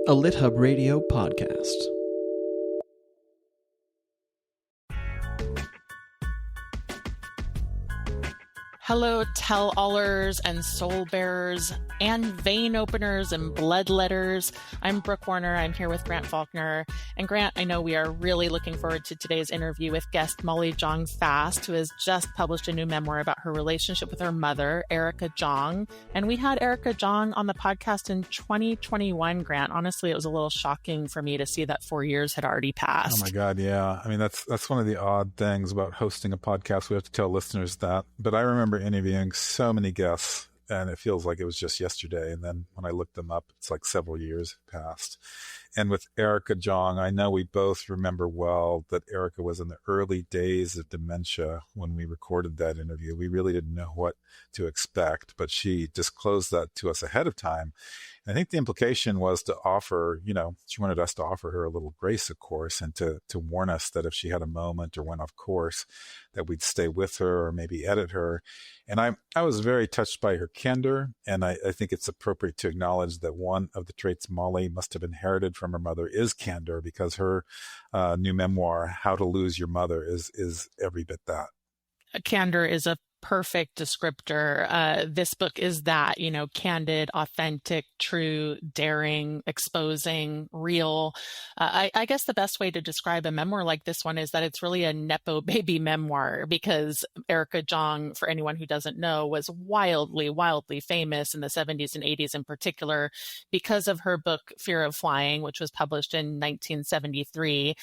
a LitHub Radio podcast. Hello, tell-allers and soul-bearers and vein openers and bloodletters. I'm Brooke Warner. I'm here with Grant Faulkner. And Grant, I know we are really looking forward to today's interview with guest Jong Fast, who has just published a new memoir about her relationship with her mother, Erica Jong. And we had Erica Jong on the podcast in 2021, Grant. Honestly, it was a little shocking for me to see that 4 years had already passed. Oh my God, yeah. I mean, that's one of the odd things about hosting a podcast. We have to tell listeners that. But I remember interviewing so many guests, and it feels like it was just yesterday. And then when I looked them up, it's like several years passed. And with Erica Jong, I know we both remember well that Erica was in the early days of dementia when we recorded that interview. We really didn't know what to expect, but she disclosed that to us ahead of time. I think the implication was to offer, she wanted us to offer her a little grace, of course, and to warn us that if she had a moment or went off course, that we'd stay with her or maybe edit her. And I was very touched by her candor, and I think it's appropriate to acknowledge that one of the traits Molly must have inherited from her mother is candor, because her new memoir, How to Lose Your Mother, is every bit that. Candor is a perfect descriptor. This book is that, candid, authentic, true, daring, exposing, real. I guess the best way to describe a memoir like this one is that it's really a nepo baby memoir, because Erica Jong, for anyone who doesn't know, was wildly, wildly famous in the 70s and 80s in particular because of her book, Fear of Flying, which was published in 1973.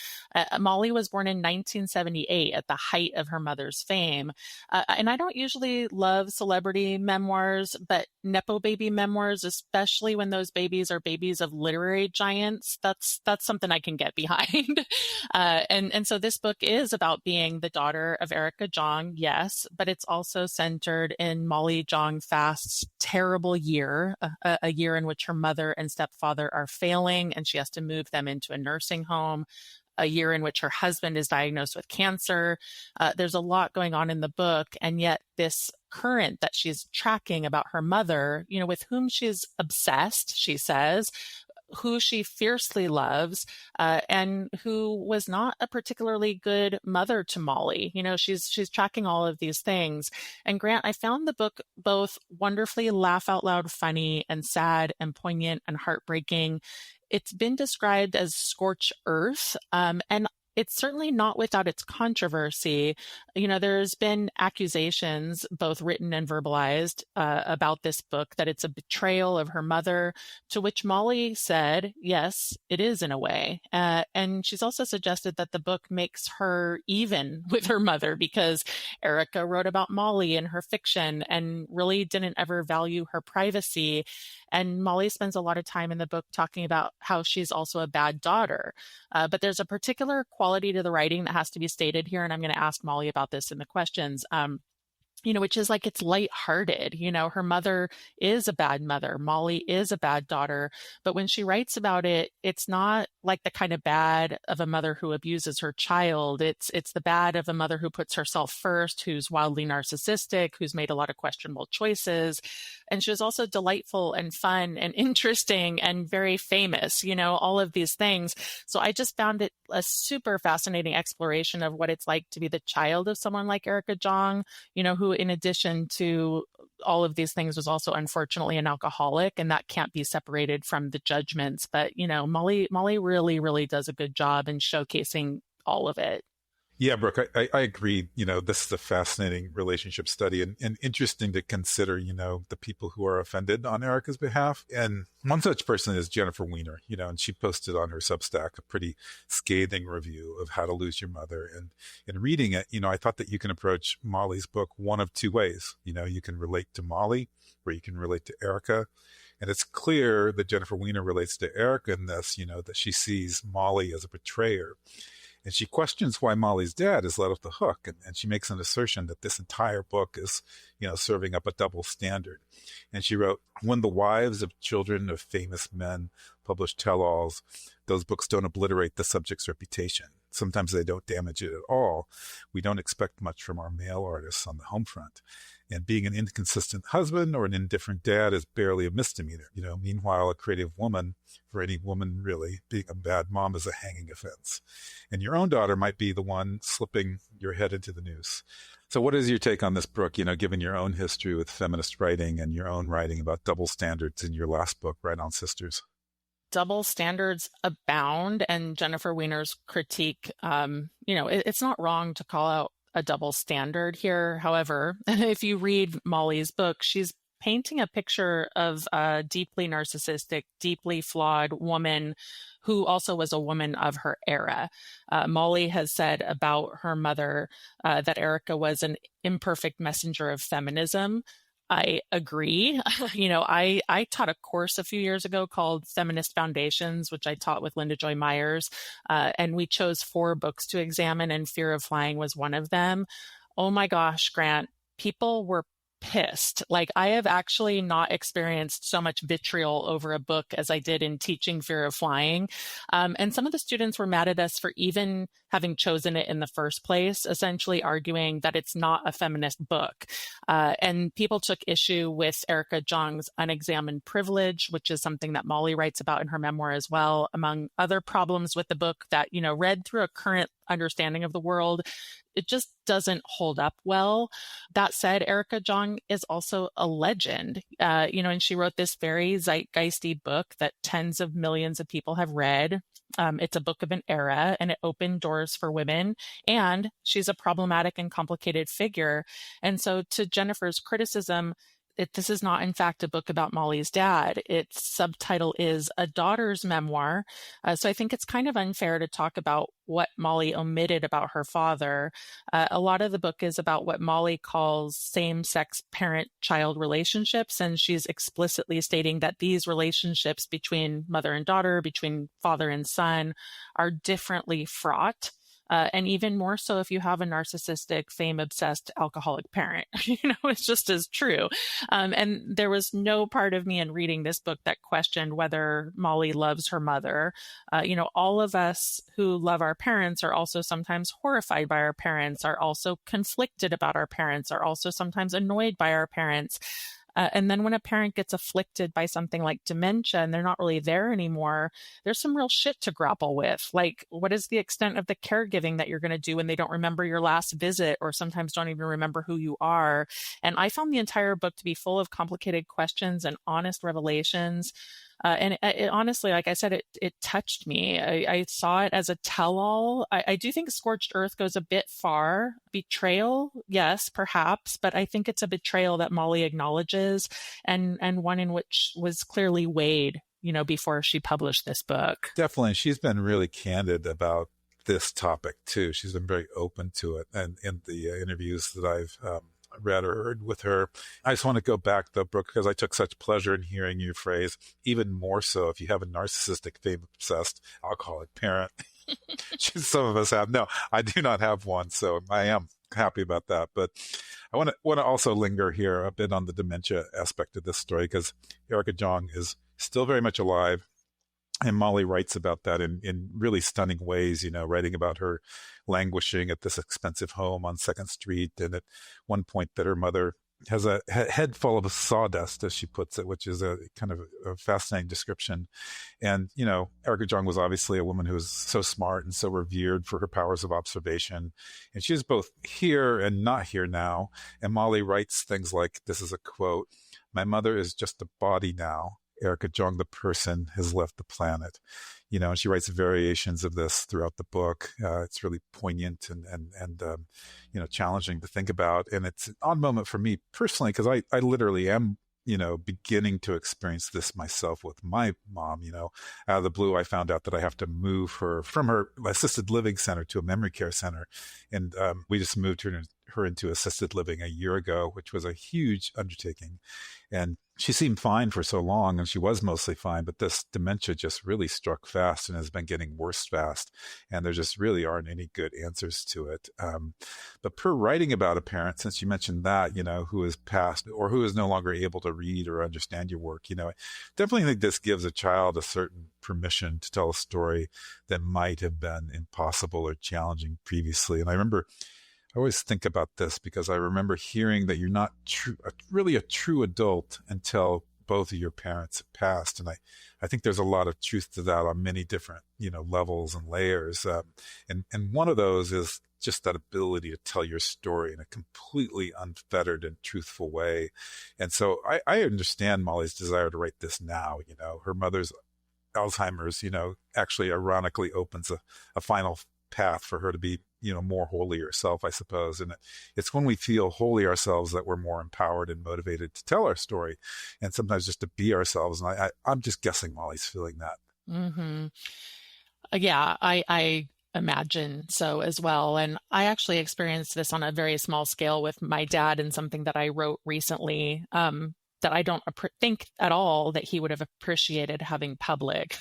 Molly was born in 1978 at the height of her mother's fame. And I don't usually love celebrity memoirs, but nepo baby memoirs, especially when those babies are babies of literary giants, that's something I can get behind. And so this book is about being the daughter of Erica Jong, yes, but it's also centered in Jong Fast's terrible year, a year in which her mother and stepfather are failing, and she has to move them into a nursing home. A year in which her husband is diagnosed with cancer. There's a lot going on in the book, and yet this current that she's tracking about her mother, with whom she's obsessed, she says, who she fiercely loves, and who was not a particularly good mother to Molly. She's tracking all of these things. And Grant, I found the book both wonderfully laugh out loud funny and sad and poignant and heartbreaking. It's been described as scorched earth, and it's certainly not without its controversy. There's been accusations, both written and verbalized, about this book, that it's a betrayal of her mother, to which Molly said, yes, it is in a way. And she's also suggested that the book makes her even with her mother, because Erica wrote about Molly in her fiction and really didn't ever value her privacy. And Molly spends a lot of time in the book talking about how she's also a bad daughter. But there's a particular quality to the writing that has to be stated here, and I'm going to ask Molly about this in the questions. Which is like, it's lighthearted. Her mother is a bad mother. Molly is a bad daughter. But when she writes about it, it's not like the kind of bad of a mother who abuses her child. It's the bad of a mother who puts herself first, who's wildly narcissistic, who's made a lot of questionable choices. And she was also delightful and fun and interesting and very famous, all of these things. So I just found it a super fascinating exploration of what it's like to be the child of someone like Erica Jong, who, in addition to all of these things, was also unfortunately an alcoholic, and that can't be separated from the judgments. But, Molly really, really does a good job in showcasing all of it. Yeah, Brooke, I agree. This is a fascinating relationship study, and interesting to consider, the people who are offended on Erica's behalf. And one such person is Jennifer Weiner, and she posted on her Substack a pretty scathing review of How to Lose Your Mother. And in reading it, I thought that you can approach Molly's book one of two ways. You can relate to Molly, or you can relate to Erica. And it's clear that Jennifer Weiner relates to Erica in this, that she sees Molly as a betrayer. And she questions why Molly's dad is let off the hook. And she makes an assertion that this entire book is, serving up a double standard. And she wrote, when the wives of children of famous men publish tell-alls, those books don't obliterate the subject's reputation. sometimes they don't damage it at all. We don't expect much from our male artists on the home front. And being an inconsistent husband or an indifferent dad is barely a misdemeanor. Meanwhile, a creative woman, for any woman really, being a bad mom is a hanging offense. And your own daughter might be the one slipping your head into the noose. So what is your take on this, Brooke, given your own history with feminist writing and your own writing about double standards in your last book, Right on Sisters? Double standards abound, and Jennifer Weiner's critique, it's not wrong to call out a double standard here. However, if you read Molly's book, she's painting a picture of a deeply narcissistic, deeply flawed woman who also was a woman of her era. Molly has said about her mother that Erica was an imperfect messenger of feminism. I agree. I taught a course a few years ago called Feminist Foundations, which I taught with Linda Joy Myers. And we chose 4 books to examine, and Fear of Flying was one of them. Oh my gosh, Grant, people were pissed. Like, I have actually not experienced so much vitriol over a book as I did in teaching Fear of Flying. And some of the students were mad at us for even having chosen it in the first place, essentially arguing that it's not a feminist book. And people took issue with Erica Jong's unexamined privilege, which is something that Molly writes about in her memoir as well, among other problems with the book that, read through a current understanding of the world, it just doesn't hold up well. That said, Erica Jong is also a legend, and she wrote this very zeitgeisty book that tens of millions of people have read. It's a book of an era, and it opened doors for women, and she's a problematic and complicated figure. And so to Jennifer's criticism, this is not, in fact, a book about Molly's dad. Its subtitle is A Daughter's Memoir. So I think it's kind of unfair to talk about what Molly omitted about her father. A lot of the book is about what Molly calls same-sex parent-child relationships, and she's explicitly stating that these relationships between mother and daughter, between father and son, are differently fraught. And even more so if you have a narcissistic, fame-obsessed alcoholic parent. It's just as true. And there was no part of me in reading this book that questioned whether Molly loves her mother. All of us who love our parents are also sometimes horrified by our parents, are also conflicted about our parents, are also sometimes annoyed by our parents. And then when a parent gets afflicted by something like dementia and they're not really there anymore, there's some real shit to grapple with. Like, what is the extent of the caregiving that you're going to do when they don't remember your last visit, or sometimes don't even remember who you are? And I found the entire book to be full of complicated questions and honest revelations. And it honestly, like I said, it touched me. I saw it as a tell-all. I do think Scorched Earth goes a bit far. Betrayal, yes, perhaps, but I think it's a betrayal that Molly acknowledges, and one in which was clearly weighed, before she published this book. Definitely. She's been really candid about this topic too. She's been very open to it. And in the interviews that I've read or heard with her. I just want to go back though, Brooke, because I took such pleasure in hearing you phrase, even more so if you have a narcissistic, fame-obsessed alcoholic parent. Some of us have. No, I do not have one, so I am happy about that. But I want to also linger here a bit on the dementia aspect of this story, because Erica Jong is still very much alive. And Molly writes about that in really stunning ways, writing about her languishing at this expensive home on 2nd Street. And at one point that her mother has a head full of sawdust, as she puts it, which is a kind of a fascinating description. And, Erica Jong was obviously a woman who was so smart and so revered for her powers of observation. And she is both here and not here now. And Molly writes things like, this is a quote, "My mother is just a body now. Erica Jong, the person, has left the planet." And she writes variations of this throughout the book. It's really poignant and challenging to think about. And it's an odd moment for me personally, because I literally am, beginning to experience this myself with my mom. Out of the blue, I found out that I have to move her from her assisted living center to a memory care center. And we just moved her into assisted living a year ago, which was a huge undertaking. And she seemed fine for so long, and she was mostly fine, but this dementia just really struck fast and has been getting worse fast. And there just really aren't any good answers to it. But per writing about a parent, since you mentioned that, who has passed or who is no longer able to read or understand your work, I definitely think this gives a child a certain permission to tell a story that might have been impossible or challenging previously. And I always think about this because I remember hearing that you're not really a true adult until both of your parents have passed. And I think there's a lot of truth to that on many different, levels and layers. And one of those is just that ability to tell your story in a completely unfettered and truthful way. And so I understand Molly's desire to write this now. Her mother's Alzheimer's, actually ironically opens a final path for her to be more wholly herself, I suppose. And it's when we feel wholly ourselves that we're more empowered and motivated to tell our story, and sometimes just to be ourselves. And I'm just guessing Molly's feeling that. Mm-hmm. Yeah, I imagine so as well. And I actually experienced this on a very small scale with my dad in something that I wrote recently, that I don't think at all that he would have appreciated having public.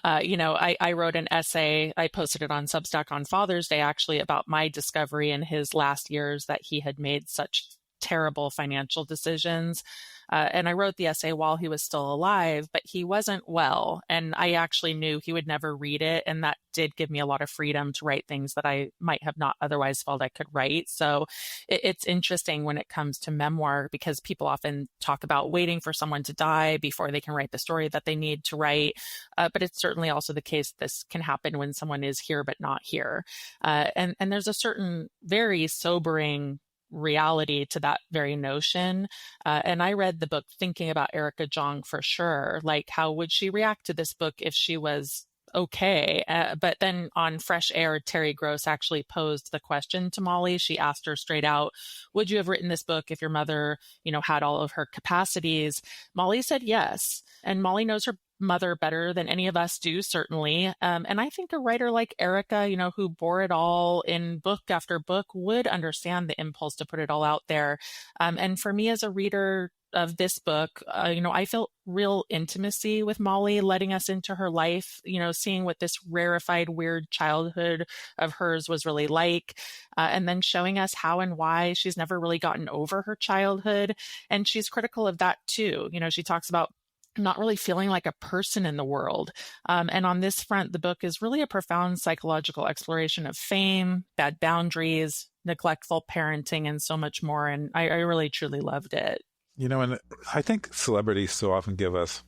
I wrote an essay, I posted it on Substack on Father's Day, actually, about my discovery in his last years that he had made such terrible financial decisions. And I wrote the essay while he was still alive, but he wasn't well. And I actually knew he would never read it. And that did give me a lot of freedom to write things that I might have not otherwise felt I could write. So it's interesting when it comes to memoir, because people often talk about waiting for someone to die before they can write the story that they need to write. But it's certainly also the case this can happen when someone is here but not here. And there's a certain very sobering reality to that very notion. And I read the book thinking about Erica Jong for sure. Like, how would she react to this book if she was okay? But then on Fresh Air, Terry Gross actually posed the question to Molly. She asked her straight out, would you have written this book if your mother, had all of her capacities? Molly said yes. And Molly knows her mother better than any of us do, certainly. And I think a writer like Erica, who bore it all in book after book, would understand the impulse to put it all out there. And for me as a reader of this book, I felt real intimacy with Molly, letting us into her life, seeing what this rarefied, weird childhood of hers was really like, and then showing us how and why she's never really gotten over her childhood. And she's critical of that too. She talks about not really feeling like a person in the world. And on this front, the book is really a profound psychological exploration of fame, bad boundaries, neglectful parenting, and so much more. And I really, truly loved it. And I think celebrities so often give us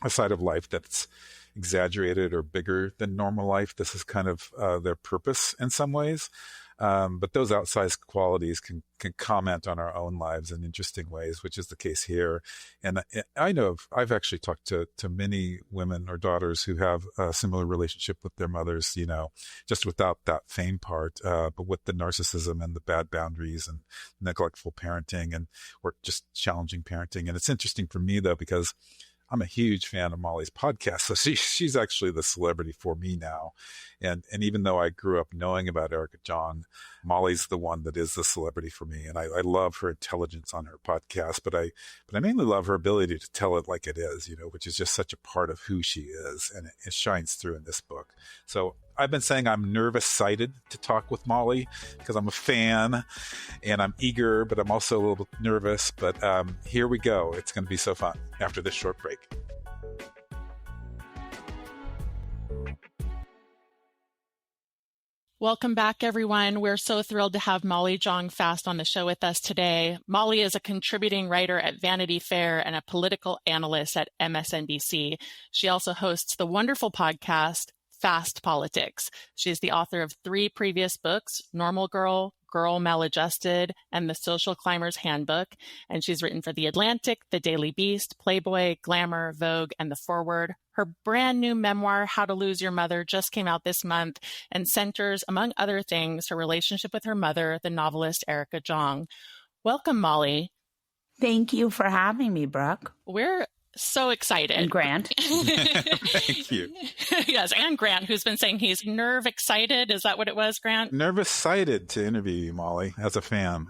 a side of life that's exaggerated or bigger than normal life. This is kind of their purpose in some ways. But those outsized qualities can comment on our own lives in interesting ways, which is the case here. And I know I've actually talked to many women or daughters who have a similar relationship with their mothers, just without that fame part, but with the narcissism and the bad boundaries and neglectful parenting or just challenging parenting. And it's interesting for me, though, because I'm a huge fan of Molly's podcast. So she's actually the celebrity for me now. And even though I grew up knowing about Erica Jong, Molly's the one that is the celebrity for me. And I love her intelligence on her podcast, but I mainly love her ability to tell it like it is, which is just such a part of who she is. And it shines through in this book. So I've been saying I'm nervous-sighted to talk with Molly because I'm a fan and I'm eager, but I'm also a little bit nervous. But here we go. It's going to be so fun after this short break. Welcome back, everyone. We're so thrilled to have Molly Jong Fast on the show with us today. Molly is a contributing writer at Vanity Fair and a political analyst at MSNBC. She also hosts the wonderful podcast, Fast Politics. She's the author of 3 previous books, Normal Girl, Girl Maladjusted, and The Social Climber's Handbook. And she's written for The Atlantic, The Daily Beast, Playboy, Glamour, Vogue, and The Forward. Her brand new memoir, How to Lose Your Mother, just came out this month and centers, among other things, her relationship with her mother, the novelist Erica Jong. Welcome, Molly. Thank you for having me, Brooke. We're so excited. And Grant. Thank you. Yes, and Grant, who's been saying he's nerve excited. Is that what it was, Grant? Nervous-sighted to interview you, Molly, as a fan.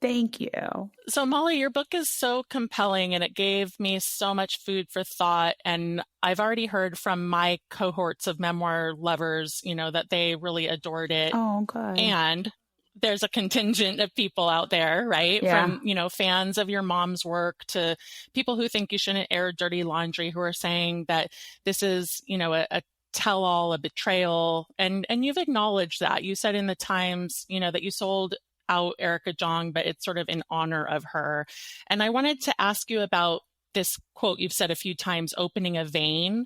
Thank you. So, Molly, your book is so compelling and it gave me so much food for thought. And I've already heard from my cohorts of memoir lovers, that they really adored it. Oh, good. And there's a contingent of people out there, right? Yeah. From, fans of your mom's work to people who think you shouldn't air dirty laundry, who are saying that this is, a tell-all, a betrayal. And you've acknowledged that. You said in the Times, that you sold out Erica Jong, but it's sort of in honor of her. And I wanted to ask you about this quote you've said a few times, opening a vein,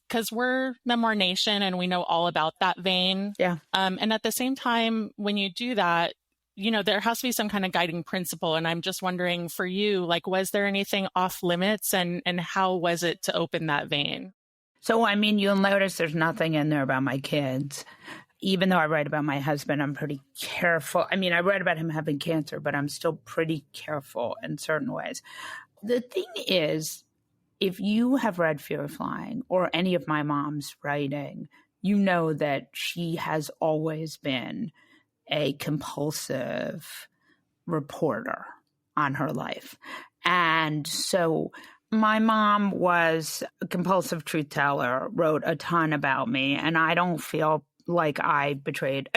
because we're Memoir Nation and we know all about that vein. Yeah. And at the same time, when you do that, there has to be some kind of guiding principle. And I'm just wondering for you, was there anything off limits and how was it to open that vein? So, you'll notice there's nothing in there about my kids. Even though I write about my husband, I'm pretty careful. I write about him having cancer, but I'm still pretty careful in certain ways. The thing is, if you have read Fear of Flying or any of my mom's writing, you know that she has always been a compulsive reporter on her life. And so my mom was a compulsive truth teller, wrote a ton about me, and I don't feel like I betrayed.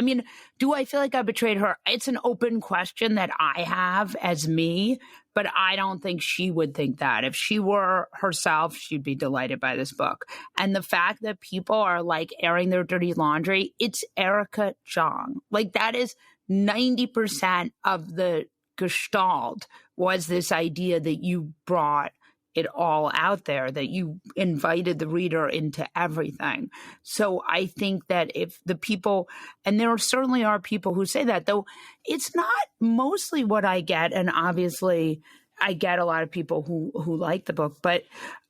Do I feel like I betrayed her? It's an open question that I have as me, but I don't think she would think that. If she were herself, she'd be delighted by this book. And the fact that people are airing their dirty laundry, it's Erica Jong. That is 90% of the gestalt was this idea that you brought it all out there, that you invited the reader into everything. So I think that if the people, and there certainly are people who say that, though it's not mostly what I get, and obviously I get a lot of people who like the book, but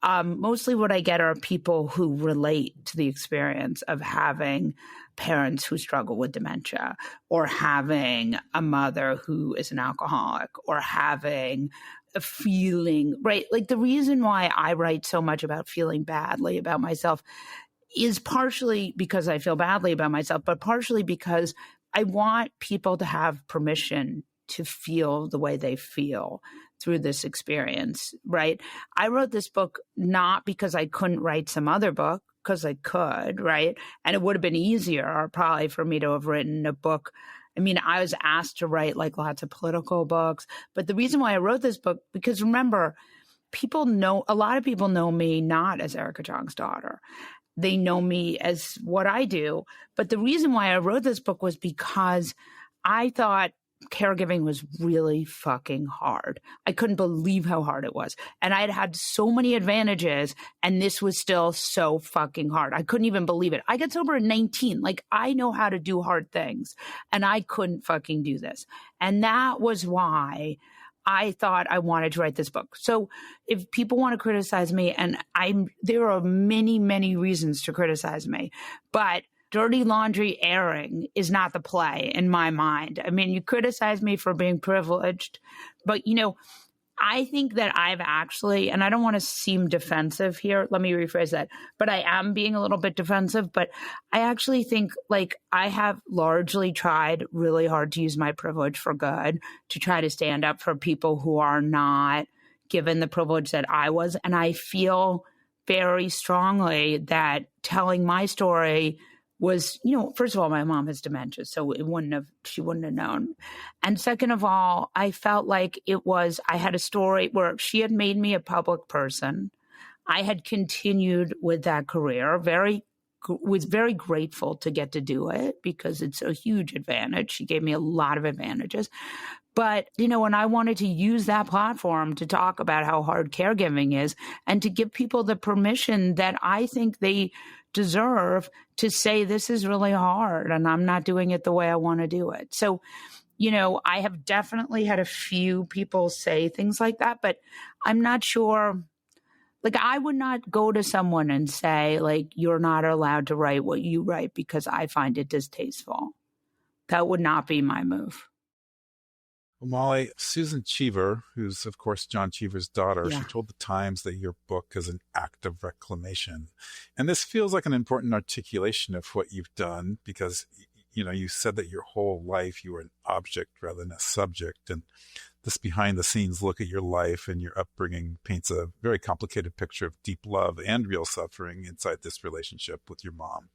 mostly what I get are people who relate to the experience of having parents who struggle with dementia, or having a mother who is an alcoholic, or having a feeling, right? The reason why I write so much about feeling badly about myself is partially because I feel badly about myself, but partially because I want people to have permission to feel the way they feel through this experience, right? I wrote this book not because I couldn't write some other book, because I could, right? And it would have been easier probably for me to have written a book. I was asked to write lots of political books, but the reason why I wrote this book, because remember, a lot of people know me not as Erica Jong's daughter. They know me as what I do. But the reason why I wrote this book was because I thought caregiving was really fucking hard. I couldn't believe how hard it was. And I had so many advantages, and this was still so fucking hard. I couldn't even believe it. I got sober at 19. I know how to do hard things, and I couldn't fucking do this. And that was why I thought I wanted to write this book. So if people want to criticize me, and there are many, many reasons to criticize me, but dirty laundry airing is not the play in my mind. You criticize me for being privileged, but I think that I've actually, and I don't want to seem defensive here, let me rephrase that, but I am being a little bit defensive, but I actually think I have largely tried really hard to use my privilege for good, to try to stand up for people who are not given the privilege that I was. And I feel very strongly that telling my story was, first of all, my mom has dementia, so she wouldn't have known. And second of all, I felt like I had a story where she had made me a public person. I had continued with that career, was very grateful to get to do it because it's a huge advantage. She gave me a lot of advantages. But, and I wanted to use that platform to talk about how hard caregiving is and to give people the permission that I think they deserve to say, this is really hard and I'm not doing it the way I want to do it. So, I have definitely had a few people say things like that, but I'm not sure. I would not go to someone and say, you're not allowed to write what you write because I find it distasteful. That would not be my move. Well, Molly, Susan Cheever, who's, of course, John Cheever's daughter, she told the Times that your book is an act of reclamation. And this feels like an important articulation of what you've done because, you said that your whole life you were an object rather than a subject. And this behind the scenes look at your life and your upbringing paints a very complicated picture of deep love and real suffering inside this relationship with your mom.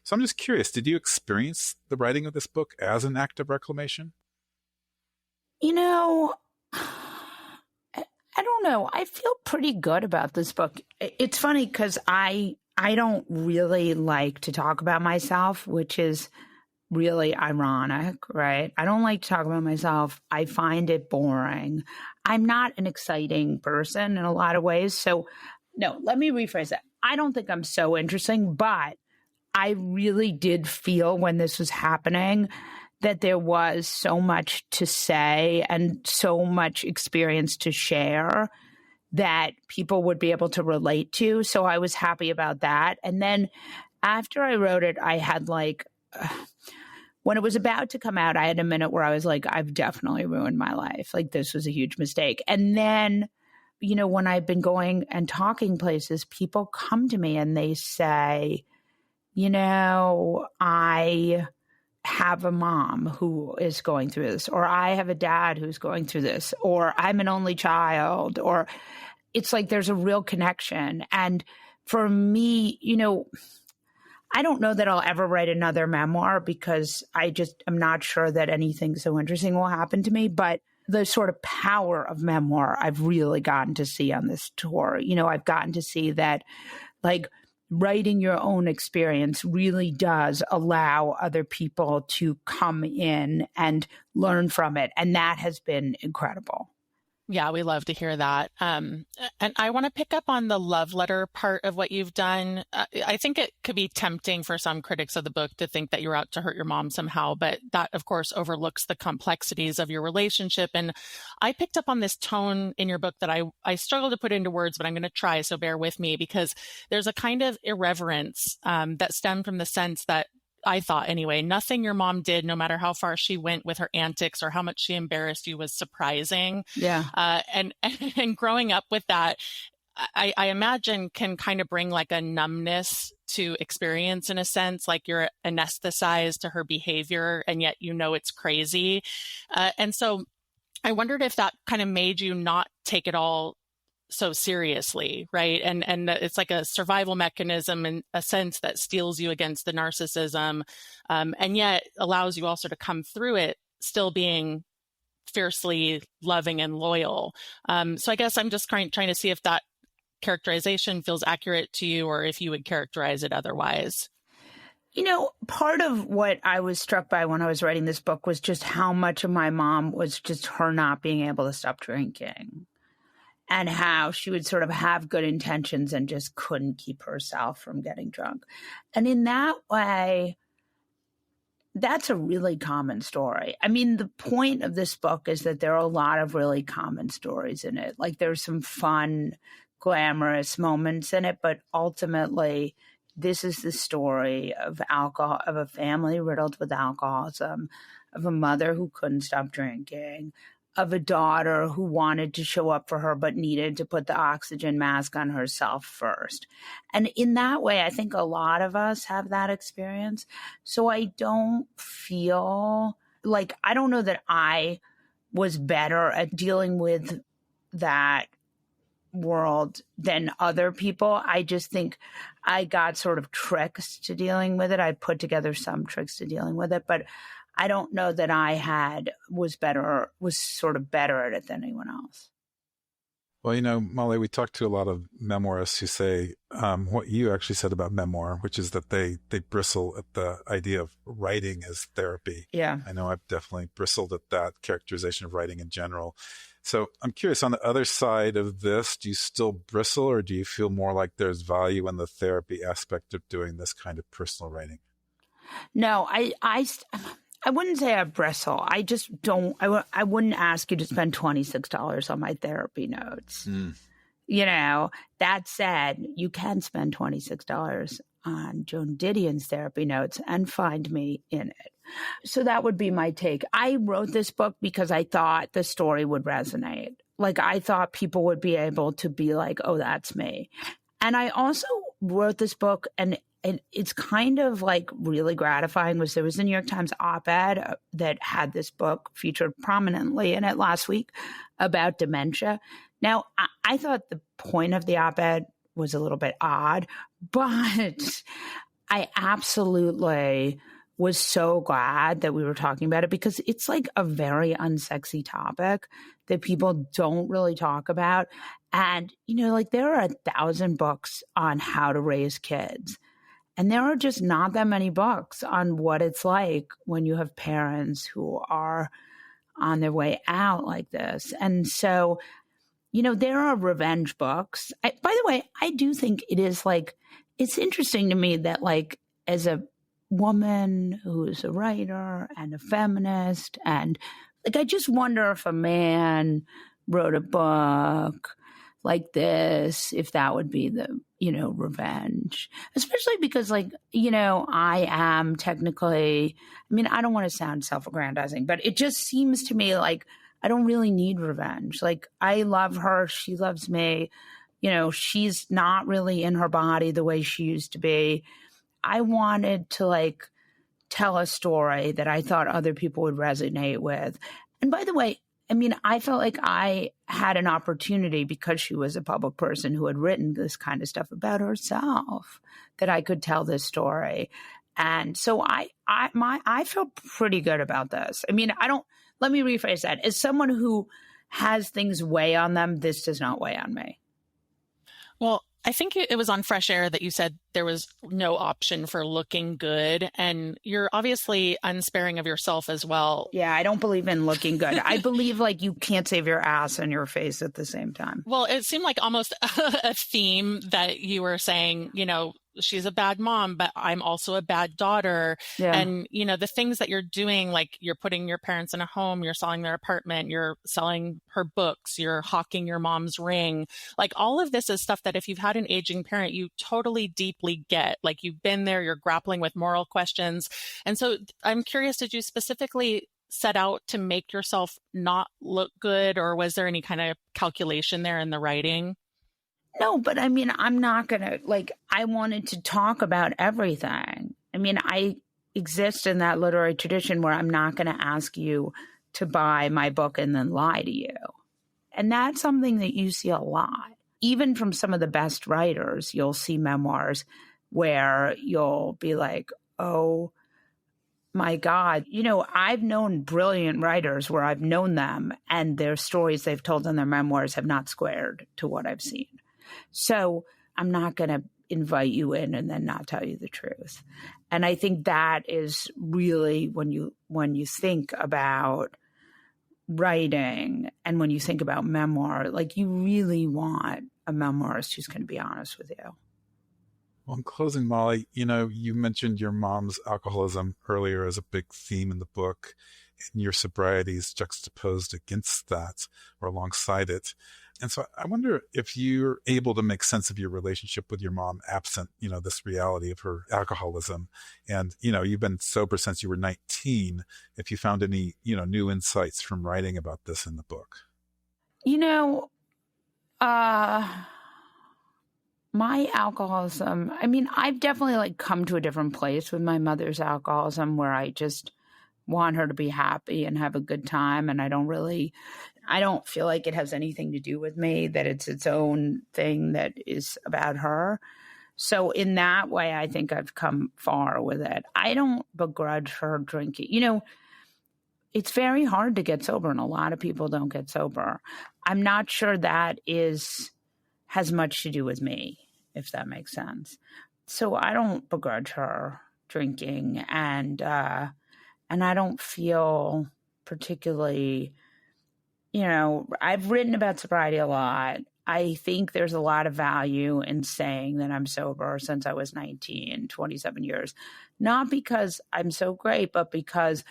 So I'm just curious, did you experience the writing of this book as an act of reclamation? You know, I don't know. I feel pretty good about this book. It's funny because I don't really like to talk about myself, which is really ironic, right? I don't like to talk about myself. I find it boring. I'm not an exciting person in a lot of ways. So, no, let me rephrase that. I don't think I'm so interesting, but I really did feel when this was happening that there was so much to say and so much experience to share that people would be able to relate to. So I was happy about that. And then after I wrote it, I had when it was about to come out, I had a minute where I was like, I've definitely ruined my life. Like, this was a huge mistake. And then, when I've been going and talking places, people come to me and they say, I have a mom who is going through this, or I have a dad who's going through this, or I'm an only child, or it's like there's a real connection. And for me, I don't know that I'll ever write another memoir because I'm not sure that anything so interesting will happen to me. But the sort of power of memoir I've really gotten to see on this tour. I've gotten to see that, writing your own experience really does allow other people to come in and learn from it. And that has been incredible. Yeah, we love to hear that. And I want to pick up on the love letter part of what you've done. I think it could be tempting for some critics of the book to think that you're out to hurt your mom somehow, but that, of course, overlooks the complexities of your relationship. And I picked up on this tone in your book that I struggle to put into words, but I'm going to try, so bear with me, because there's a kind of irreverence that stemmed from the sense that, I thought anyway, nothing your mom did, no matter how far she went with her antics or how much she embarrassed you, was surprising. Yeah. And growing up with that, I imagine can kind of bring like a numbness to experience in a sense, like you're anesthetized to her behavior and yet it's crazy. And so I wondered if that kind of made you not take it all so seriously, right? And it's like a survival mechanism in a sense that steels you against the narcissism, and yet allows you also to come through it still being fiercely loving and loyal. So I guess I'm just trying to see if that characterization feels accurate to you or if you would characterize it otherwise. Part of what I was struck by when I was writing this book was just how much of my mom was just her not being able to stop drinking. And how she would sort of have good intentions and just couldn't keep herself from getting drunk. And in that way, that's a really common story. I mean, the point of this book is that there are a lot of really common stories in it. Like, there's some fun, glamorous moments in it, but ultimately, this is the story of alcohol, of a family riddled with alcoholism, of a mother who couldn't stop drinking, of a daughter who wanted to show up for her but needed to put the oxygen mask on herself first. And in that way, I think a lot of us have that experience. So I don't feel like, I don't know that I was better at dealing with that world than other people. I just think I got sort of tricks to dealing with it. I put together some tricks to dealing with it, but I don't know that I was sort of better at it than anyone else. Well, Molly, we talked to a lot of memoirists who say what you actually said about memoir, which is that they bristle at the idea of writing as therapy. Yeah. I know I've definitely bristled at that characterization of writing in general. So I'm curious, on the other side of this, do you still bristle, or do you feel more like there's value in the therapy aspect of doing this kind of personal writing? No, I wouldn't say I bristle. I just don't. I wouldn't ask you to spend $26 on my therapy notes. That said, you can spend $26 on Joan Didion's therapy notes and find me in it. So that would be my take. I wrote this book because I thought the story would resonate. Like, I thought people would be able to be like, oh, that's me. And I also wrote this book, and and it's kind of like really gratifying was there was a New York Times op-ed that had this book featured prominently in it last week about dementia. Now, I thought the point of the op-ed was a little bit odd, but I absolutely was so glad that we were talking about it because it's like a very unsexy topic that people don't really talk about. And, you know, like there are 1,000 books on how to raise kids. And there are just not that many books on what it's like when you have parents who are on their way out like this. And so, you know, there are revenge books. By the way, I do think it is like, it's interesting to me that like as a woman who is a writer and a feminist, and like I just wonder if a man wrote a book like this, if that would be the, you know, revenge. Especially because like, you know, I am technically, I mean, I don't want to sound self-aggrandizing, but it just seems to me like I don't really need revenge. Like I love her, she loves me. You know, she's not really in her body the way she used to be. I wanted to like tell a story that I thought other people would resonate with. And by the way, I mean, I felt like I had an opportunity because she was a public person who had written this kind of stuff about herself that I could tell this story. And so I feel pretty good about this. I mean, let me rephrase that. As someone who has things weigh on them, this does not weigh on me. Well, I think it was on Fresh Air that you said there was no option for looking good. And you're obviously unsparing of yourself as well. Yeah, I don't believe in looking good. I believe like you can't save your ass and your face at the same time. Well, it seemed like almost a theme that you were saying, you know, she's a bad mom, but I'm also a bad daughter. Yeah. And, you know, the things that you're doing, like you're putting your parents in a home, you're selling their apartment, you're selling her books, you're hawking your mom's ring. Like all of this is stuff that if you've had an aging parent, you totally deeply get. Like you've been there, you're grappling with moral questions. And so I'm curious, did you specifically set out to make yourself not look good, or was there any kind of calculation there in the writing? No, but I mean, I'm not going to, like, I wanted to talk about everything. I mean, I exist in that literary tradition where I'm not going to ask you to buy my book and then lie to you. And that's something that you see a lot. Even from some of the best writers, you'll see memoirs where you'll be like, oh my God, you know, I've known brilliant writers where I've known them and their stories they've told in their memoirs have not squared to what I've seen. So I'm not going to invite you in and then not tell you the truth. And I think that is really when you think about writing and when you think about memoir, like you really want a memoirist who's going to be honest with you. Well, in closing, Molly, you know, you mentioned your mom's alcoholism earlier as a big theme in the book, and your sobriety is juxtaposed against that or alongside it. And so I wonder if you're able to make sense of your relationship with your mom absent, you know, this reality of her alcoholism. And, you know, you've been sober since you were 19. If you found any, you know, new insights from writing about this in the book. You know, my alcoholism, I mean, I've definitely like come to a different place with my mother's alcoholism where I just want her to be happy and have a good time. And I don't feel like it has anything to do with me, that it's its own thing that is about her. So in that way, I think I've come far with it. I don't begrudge her drinking. You know, it's very hard to get sober and a lot of people don't get sober. I'm not sure that has much to do with me, if that makes sense. So I don't begrudge her drinking and I don't feel particularly, you know, I've written about sobriety a lot. I think there's a lot of value in saying that I'm sober since I was 19, 27 years. Not because I'm so great, but because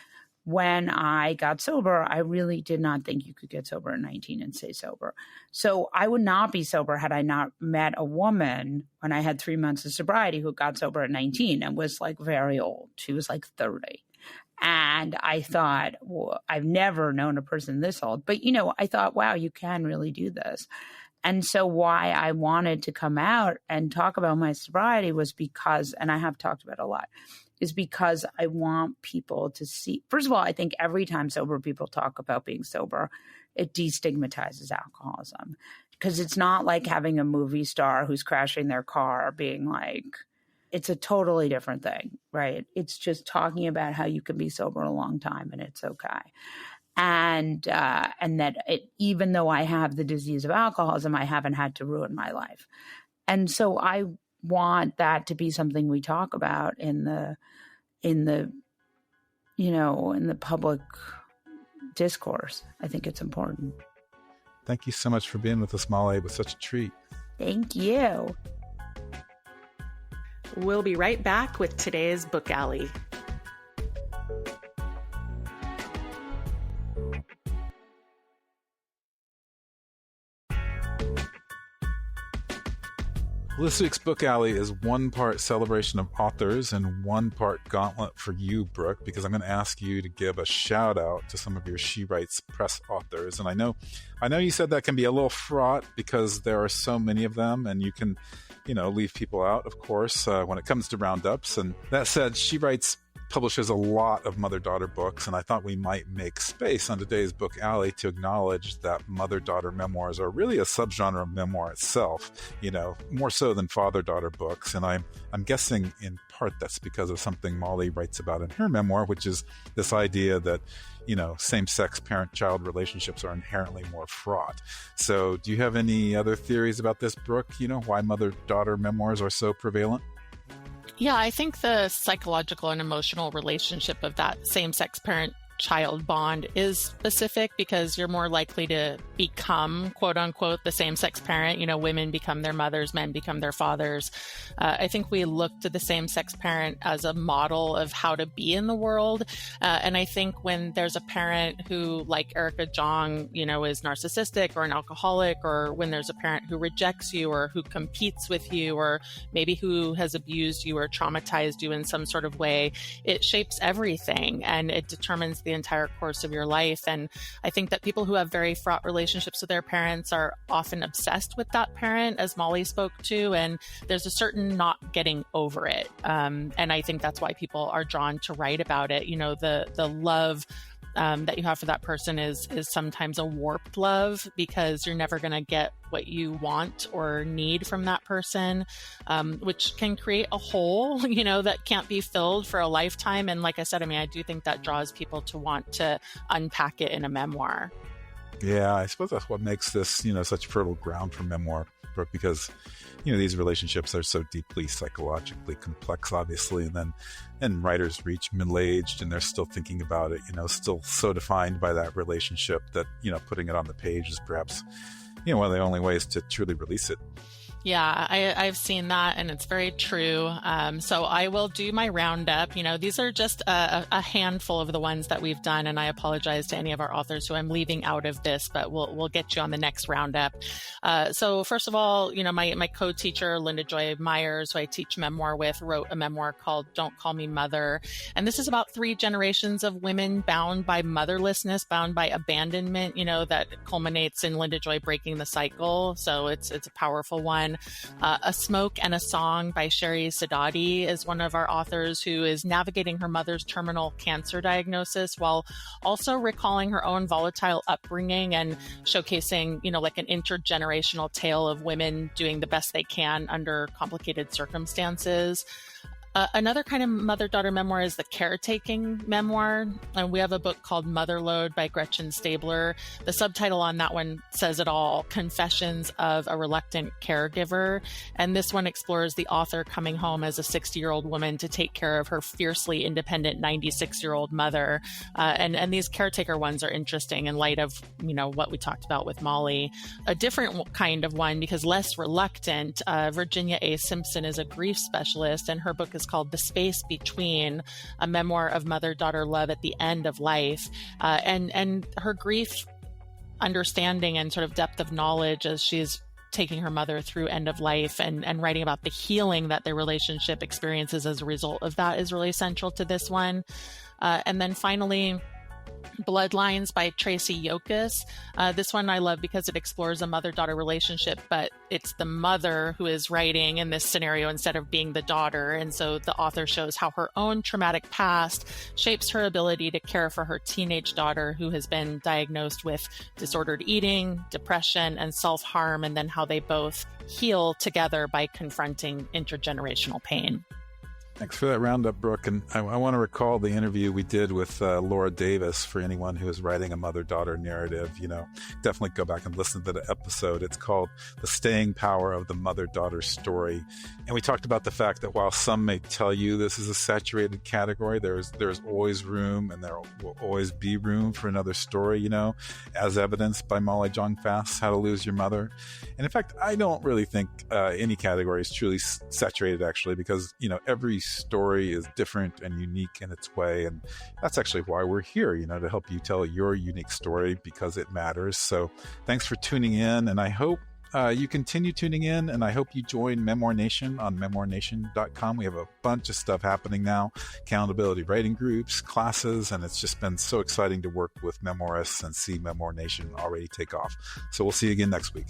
when I got sober, I really did not think you could get sober at 19 and stay sober. So I would not be sober had I not met a woman when I had 3 months of sobriety who got sober at 19 and was like very old. She was like 30. And I thought, well, I've never known a person this old. But, you know, I thought, wow, you can really do this. And so why I wanted to come out and talk about my sobriety was because, and I have talked about it a lot, is because I want people to see. First of all, I think every time sober people talk about being sober, it destigmatizes alcoholism, because it's not like having a movie star who's crashing their car being like, it's a totally different thing, right? It's just talking about how you can be sober a long time and it's okay. And that even though I have the disease of alcoholism, I haven't had to ruin my life. And so I want that to be something we talk about in the public discourse. I think it's important. Thank you so much for being with us, Molly. It was such a treat. Thank you. We'll be right back with today's Book Alley. This week's Book Alley is one part celebration of authors and one part gauntlet for you, Brooke, because I'm going to ask you to give a shout out to some of your She Writes Press authors. And I know you said that can be a little fraught because there are so many of them, and you can, leave people out, of course, when it comes to roundups. And that said, She Writes publishes a lot of mother-daughter books, and I thought we might make space on today's Book Alley to acknowledge that mother-daughter memoirs are really a subgenre of memoir itself, more so than father-daughter books. And I'm guessing in part that's because of something Molly writes about in her memoir, which is this idea that, same-sex parent-child relationships are inherently more fraught. So do you have any other theories about this, Brooke? Why mother-daughter memoirs are so prevalent? Yeah, I think the psychological and emotional relationship of that same-sex parent-child bond is specific because you're more likely to become, quote unquote, the same-sex parent. Women become their mothers, men become their fathers. I think we look to the same-sex parent as a model of how to be in the world. And I think when there's a parent who, like Erica Jong, is narcissistic or an alcoholic, or when there's a parent who rejects you or who competes with you, or maybe who has abused you or traumatized you in some sort of way, it shapes everything and it determines the entire course of your life. And I think that people who have very fraught relationships with their parents are often obsessed with that parent, as Molly spoke to, and there's a certain not getting over it. And I think that's why people are drawn to write about it. The love that you have for that person is sometimes a warped love because you're never going to get what you want or need from that person, which can create a hole, that can't be filled for a lifetime. And like I said, I do think that draws people to want to unpack it in a memoir. Yeah, I suppose that's what makes this, such fertile ground for memoir, Brooke, because, these relationships are so deeply psychologically complex, obviously, and writers reach middle-aged and they're still thinking about it, still so defined by that relationship that, putting it on the page is perhaps, one of the only ways to truly release it. Yeah, I've seen that, and it's very true. So I will do my roundup. These are just a handful of the ones that we've done, and I apologize to any of our authors who I'm leaving out of this, but we'll get you on the next roundup. So first of all, my co-teacher, Linda Joy Myers, who I teach memoir with, wrote a memoir called Don't Call Me Mother. And this is about 3 generations of women bound by motherlessness, bound by abandonment, that culminates in Linda Joy breaking the cycle. So it's a powerful one. A Smoke and a Song by Sherry Sadati is one of our authors who is navigating her mother's terminal cancer diagnosis while also recalling her own volatile upbringing and showcasing, like an intergenerational tale of women doing the best they can under complicated circumstances. Another kind of mother-daughter memoir is the caretaking memoir. And we have a book called Motherload by Gretchen Stabler. The subtitle on that one says it all, Confessions of a Reluctant Caregiver. And this one explores the author coming home as a 60-year-old woman to take care of her fiercely independent 96-year-old mother. And these caretaker ones are interesting in light of, what we talked about with Molly. A different kind of one, because less reluctant, Virginia A. Simpson is a grief specialist, and her book is called The Space Between, a memoir of mother-daughter love at the end of life. And her grief understanding and sort of depth of knowledge as she's taking her mother through end of life and writing about the healing that their relationship experiences as a result of that is really central to this one. And then finally, Bloodlines by Tracy Yokas. This one I love because it explores a mother-daughter relationship, but it's the mother who is writing in this scenario instead of being the daughter. And so the author shows how her own traumatic past shapes her ability to care for her teenage daughter who has been diagnosed with disordered eating, depression, and self-harm, and then how they both heal together by confronting intergenerational pain. Thanks for that roundup, Brooke. And I want to recall the interview we did with Laura Davis for anyone who is writing a mother-daughter narrative. Definitely go back and listen to the episode. It's called The Staying Power of the Mother-Daughter Story. And we talked about the fact that while some may tell you this is a saturated category, there's always room, and there will always be room for another story, as evidenced by Jong Fast, How to Lose Your Mother. And in fact, I don't really think any category is truly saturated, actually, because, every story is different and unique in its way, and that's actually why we're here, to help you tell your unique story, because it matters. So thanks for tuning in, and I hope you continue tuning in, and I hope you join Memoir Nation on memoirnation.com. We have a bunch of stuff happening now, accountability writing groups, classes, and it's just been so exciting to work with memoirists and see Memoir Nation already take off. So we'll see you again next week.